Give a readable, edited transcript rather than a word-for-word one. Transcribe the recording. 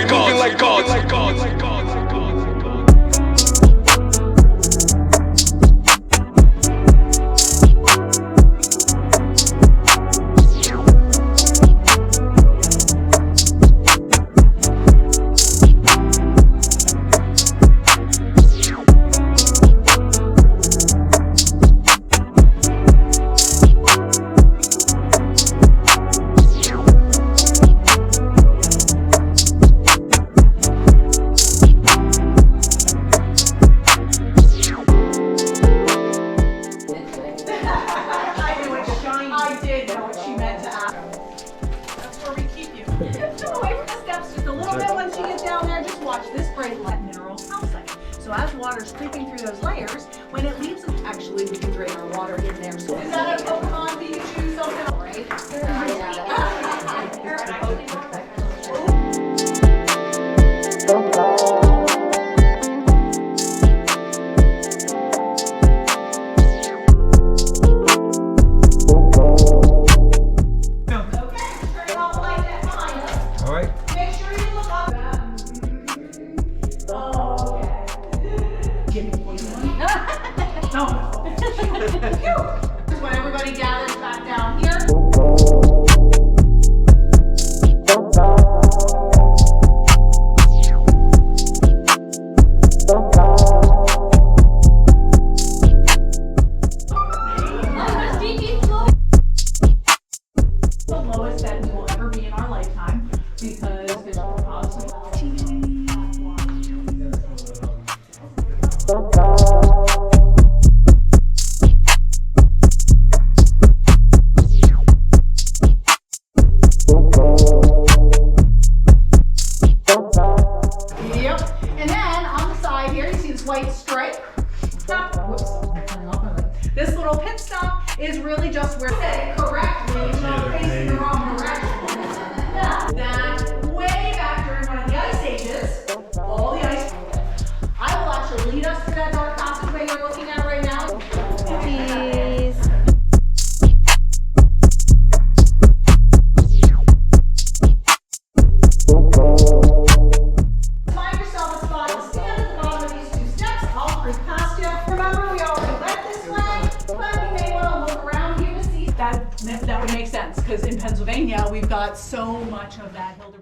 like gods. I did know what she meant to ask. That's where we keep you. Come away from the steps just a little bit when she gets down there. Just watch this great mineral calcite. So as water's creeping through those layers, when it leaves them, actually we can drain our water in there. So is that a Pokemon Pikachu something? Right? When everybody gathers back down here. The lowest that we will ever be in our lifetime because there's possible. Yep. And then on the side here, you see this white stripe. Whoops. This little pit stop is really just where said it correctly, not facing the wrong direction. That way back during one of the ice ages, all the ice. I will actually lead us through that dark passageway you're looking at right now. Please. Find yourself a spot and stand at the bottom of these two steps. I'll creep past you. Remember, we already went this way, but you may want to look around here to see. That would make sense, because in Pennsylvania, we've got so much of that hill.